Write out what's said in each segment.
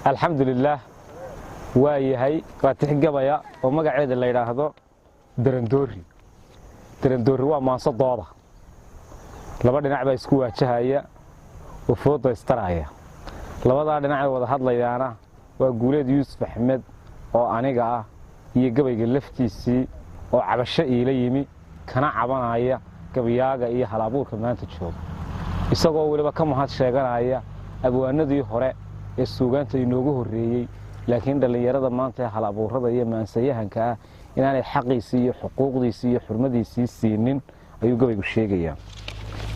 الحمد لله waayahay waa tixgabaya oo magaceeda la yiraahdo Darandoori waa maasadooda laba dhinac baa isku waajahaya oo foodo istaraya labada dhinac wada hadlayaana waa Guuleed Yuusuf Axmed oo aniga ah iyo gabayga laftiisii oo cabasho ila yimi kana cabanaya gabayaaga iyo halabuurka maanta jooga isagoo waliba ka mahad sheeganaya abwaanadii hore ee suugaanta inoogu horeeyay laakiin dhalinyarada maanta halabuurada iyo maansayahanka ah inaanay xaqiisii iyo xuquuqdiisii iyo xurmadiisii siinin ayuu gabaygu sheegaya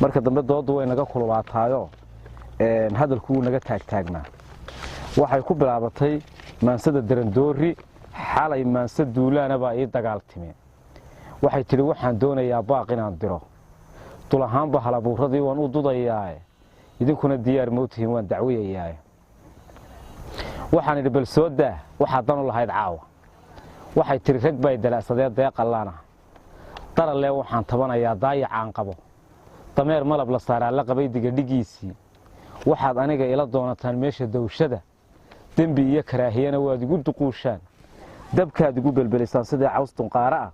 marka dambe doodu way naga kululaataayo hadalku naga taagtaagnaa waxay ku bilaabatay maansada Darandoori xalay maansad duulaana baa ii dagaaltimeen waxay tiri waxaan doonayaa baaq inaan diro tulahaanba halabuuradii waan u dudayaa idinkuna diyaar mootihiin waan dacwiyayaa waxaan idhi bal soo daa waxa dan u lahayd caawa waxay tiri rag bay dalaasadee deeqalaana daralee waxaan tabanayaa daayacaan qabo dameer malab la saaraa la qabay diga dhigiisii waxaad aniga ila doonataan meesha dawshada dambi iyo karaahiyana waad igu duquushaan dabkaad igu belbelisaan sida cawstun qaara ah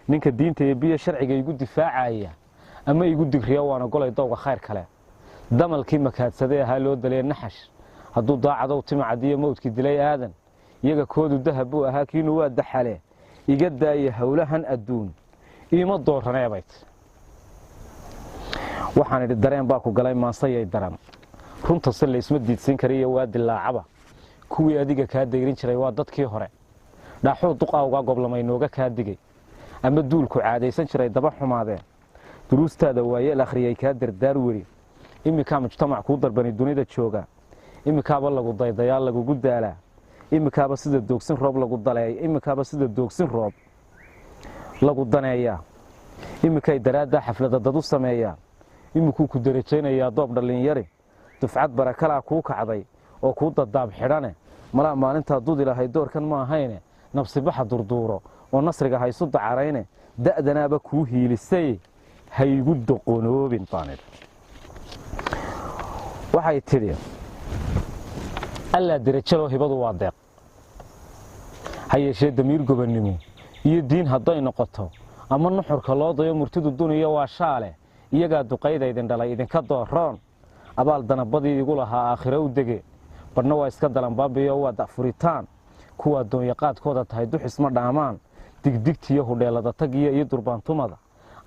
ninka diinta iyo biyo sharciga igu difaacaya ama igu digriyo waana golay dowga khayr kale damalkii makaadsaday ahaa loo dalay naxash hadduu daacadow timacadiyo mowdkii dilay aadan iyaga koodu dahab buu ahaa kiinu waa daxale iga daaya howlahan adduun iima dooraneebayt waxaan idhi dareen baa ku galay maansayay daran runta si laysma diidsin kariyo waa dilaacaba kuwii adiga kaa dayrin jiray waa dadkii hore dhaaxuu duqaawga goblamay nooga kaa digay ama duulku caadaysan jiray daba xumaadeen duruustaada waayeel akhriyay kaa dardaar weri imika mujtamac ku darbani dunida jooga imikaaba lagu daydayaa lagu daalaa imikaaba sida doogsin roob lagu daleeyay imikaaba sida doogsin roob lagu daneeyaa imikay daraada xaflada dad u sameeyaan imikuu ku darajeynayaa doob dhalinyari dufcad barakala ku kacday oo ku dadaab xidhane mala maalinta dud ilaahay doorkan ma ahayne nafsi baxa durduuro oo nasriga haysu dacarayne da'danaaba ku hiilisay haygu doqonoobin baanid waxay tiri alla darajado hibadu waa deeq hayeeshee damiir gobannimo iyo diin hadday noqoto ama nuxurka loo dayo murtidu duniya waa shaale iyagaa duqayda idin dhalay idinka dooroon abaal danabadii igu lahaa aakhiro u dege badhna waa iska dalanbaabiyo waa dacfuritaan kuwaa doonyaqaadkooda tahay duxisma dhaamaan digdigtiyo hudheelada tagiyo iyo durbaantumada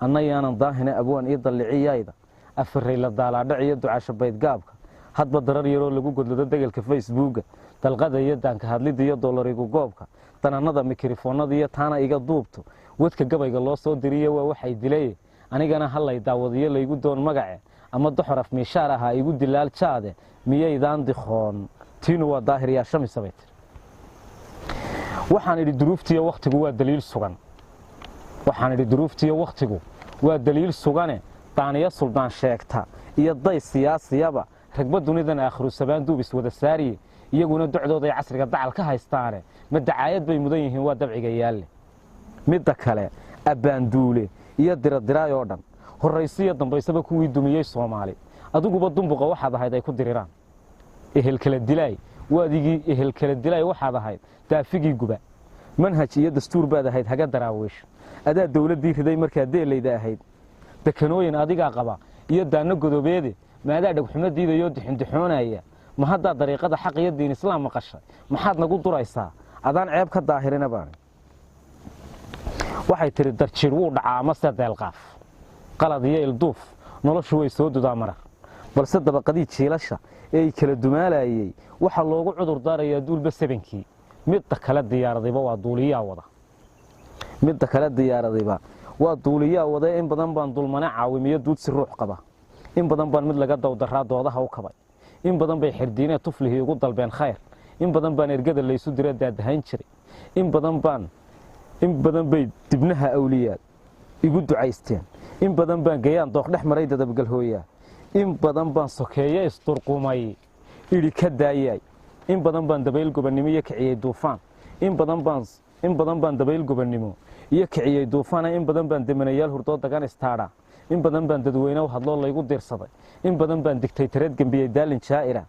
anna yaanan daahina abwaan iyo dalliciyayda afaray la daalaadhac iyo ducasho baydgaabka hadba darar yaroo lagu godlado degalka facebooka dalqada iyo daanka hadlida iyo doolarigu goobka dananada mikrofoonada iyo taana iga duubto wadka gabayga loo soo diriyo waa waxay dilay anigana halay daawadiyo laygu doon magace ama doxoraf miishaar aha igu dilaal jaade miyaydaan diqoon tiinu waa daahir yaa shamisabayt waxaan idhi duruuftiyo waqtigu waa daliil sugan waxaan idhi duruuftiyo waqtigu waa daliil sugane daaniya suldaan sheegta iyo day siyaasiyaba ragba dunidan aakhiru sabaan duubis wada saariye iyaguna docdooda ay casriga dacal ka haystaane ma dacaayad bay mudan yihiin waa dabciga yaalle midda kale abbaanduule iyo diradiraay oo dhan horraysiyo dambaysaba kuwii dumiyey Soomaali adiguba dumbuqa waxaad ahayd ay ku diriraan ehel kala dilay waadigii ehel kala dilay waxaad ahayd daafigii guba manhaj iyo dastuur baad ahayd haga daraawish adaa dawladii riday markaa deelayda ahayd dekanooyin adiga qaba iyo daana godobeede maadaa dhagxumadiida iyo dixindixoonaya ma hadda dariiqada xaq iyo diin islaam maqashay maxaad nagu duraysaa adaan ceeb ka daahirina baan waxay tiri darjir wuu dhacaa ama sadeel qaaf qalad iyo ilduuf noloshu way soo dudaa marar balse dabaqadii jiilasha ee kala dumaalayay waxa loogu cudur daarayaa duulba sabankii midda kala diyaaradayba waa duuliyaa wada midda kala diyaaradayba waa duuliyaa wada in badan baan dulmana caawimiyo duudsi ruux qaba in badan baan mid laga dawdaraa doodaha u kabay in badan bay xirdiinee tuflihii ugu dalbeen khayr in badan baan ergada laysu diray daadahayn jiray in badan bay dibnaha awliyaad igu ducaysteen in badan baan gayaan dooq dhex maray dadabgal hooyaa in badan baan sokeeye isturqumay idhi ka daayay in badan baan dabayl gobannimo iyo kiciyay duufaan in badan baan dabayl gobannimo iyo kiciyay duufaan in badan baan demanayaal hurdoo dagan istaadha in badan baan dadweyne hadloo laygu diirsaday in badan baan digtaytareed gambiyay daalin jaa'ira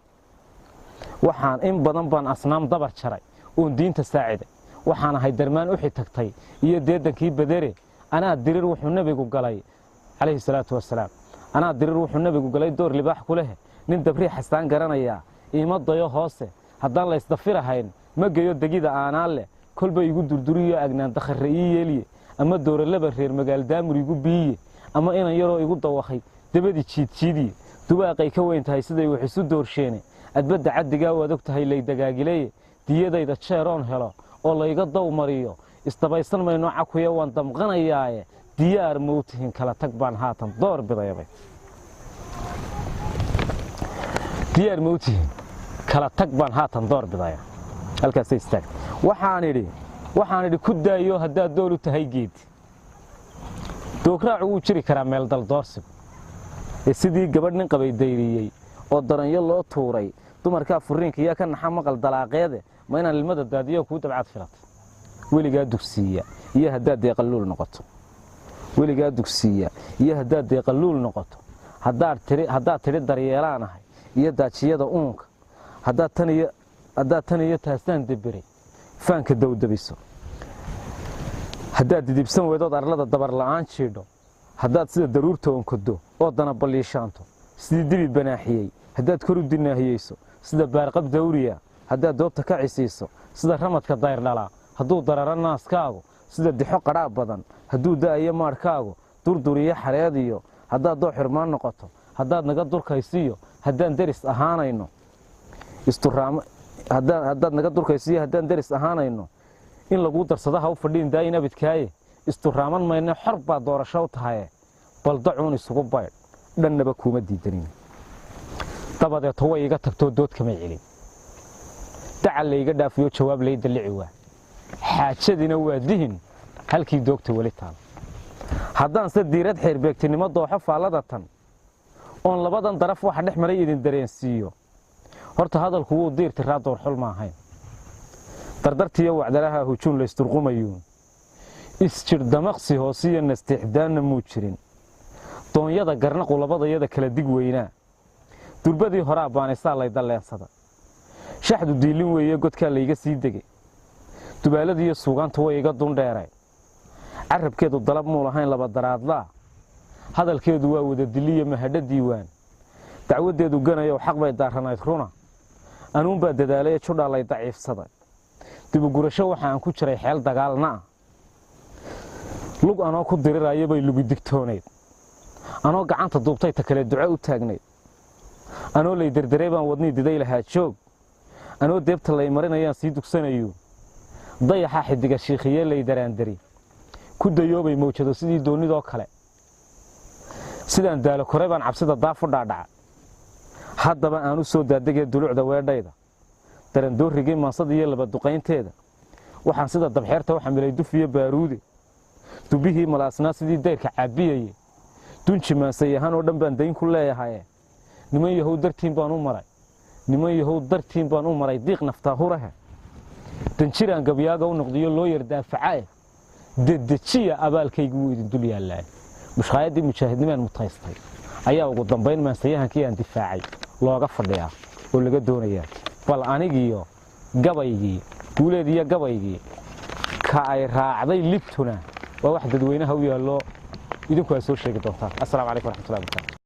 waxaan in badan baan asnaam dabar jaray oon diinta saaciday waxaan ahay darmaan u xitagtay iyo deedankii badere anaa dirir wuxuu nabigu galay calayhi salaatu wasalaam anaa dirir wuxuu nabigu galay door libaax ku leh nin dabri xastaan garanaya iima dayo hoose haddaan la isdafirahayn ma geeyo degida aanaan leh kolba igu durduriyo agnaan dakharre ii yeeliye ama dooralaba reer magaal daamur igu biiye ama inan yaroo igu dawakhay dabadii jiidjiidiye dubaaqay ka weyn tahay siday wax isu doorsheene adbadda caddigaa waad og tahay laydagaagileeye diyadayda jeeroon helo oo layga daw mariyo isdabaysan mayno cakuya waan damqanayaaye diyaar mawtihin kala tag baan haatan door bidaybay diyaar mawtihin kala tag baan haatan door bidaya halkaasay istaagtay waxaan idhi ku daayo haddaad dool u tahay geed doograacu wuu jiri karaa meel daldoorsigu ee sidii gabadh nin qabay dayriyey oo daranyo loo tuuray dumarkaa furiinka iyo ka naxa maqal dalaaqeede ma inaan ilmada daadiyo kuu dabcaad filatay weligaa dugsiiya iyo haddaad deeqaluul noqoto weligaa dugsiiya iyo haddaad deeqaluul noqoto haddaad tidhi daryeelaanahay iyo daajiyada uunka haddaad tan iyo taastaan deberay faanka dawdabiso haddaad didibsan weydood arlada dabar la'aan jiidho haddaad sida daruurta onkodo oo dana balliishaanto sidii dibi banaaxiyey haddaad kor u dinaahiyeyso sida baarqab dawriya haddaad doobta ka cisiiso sida ramadka dayrdhalaa hadduu dararo naaskaagu sida dixo qadhaab badan hadduu da'ayo maadhkaagu durduriyo xareediyo haddaad doo xirmaan noqoto haddaad naga durkaysiyo haddaan deris ahaanayno haddaad naga durkaysiyo haddaan deris ahaanayno in laguu darsado ha u fadhiin daayin abidkaaye isturaaman mayne xor baa doorasho u tahaye baldacuun isugu baydh dhannaba kuuma diidanin dabadeeto way iga tagtoo dood kamay celin dacal layga dhaafiyo jawaab lay dallici waa xaajadina waa dihin halkii doogta weli taal haddaanse diirad xeerbeegtinimo dooxo faallada tan oon labadan daraf waxa dhex maray idin dareensiiyo horta hadalku wuu diirtiraa doorxul ma ahayn dardartiiyo wacdaraha hujuun laysturqumayuun isjir damaqsi hoosiyo nastiixdaanna muu jirin doonyada garnaqu labadayada kala dig weynaa durbadii horaa baanisaa lay dalleensada shaxdu diilin weeye godkaa layga sii degay dubaaladiiyo suugaantu way iga dundheereen carabkeedu dalab muu lahayn laba daraadlaa hadalkeedu waa wada diliyo mahadho diiwaan dacwaddeedu ganayow xaq bay daarranayd runa anuunbaa dadaalaya judhaa lay daciifsaday dibugurasho waxa aan ku jiray xeel dagaalna ah lug anoo ku diriraayo bay lugi digtoonayd anoo gacanta duubtay ta kale duco u taagnayd anoo lay derderay baan wadnii diday lahaa joog anoo deebta lay marinayaan sii dugsanayo dayaxa xidiga shiikhiye lay daraandari ku dayoobay mawjado sidii doonidoo kale sidaan daalo koray baan cabsida daafu dhaadhaca haddaba aan u soo daadegee dulucda weedhayda darandoorrigii maansada iyo laba duqaynteeda waxaan sida dabxeerta u xamilay duf iyo baaruude dubihii malaasnaa sidii dayrka caabiyayey dunji maansay ahaan oo dhan baan dayn ku leeyahaye niman yahow dartiin baan u maray diiq naftaa hurahe danjiraan gabyaaga u noqdiyo loo yar daafacae dedejiya abaalkaygu wuu idin dul yaallaaye mushqaayaddii mujaahidnimaan mutaystay ayaa ugu dambayn maansayahankii aan difaacay looga fadhiyaa oo laga doonayaa bal anigiiyo gabaygii guuleed iyo gabaygii ka ay raacday libtuna waa wax dadweynaha u yaallo idinku aad soo sheegi doontaan assalaamu calaykum waraxmatullahi wabarakaatu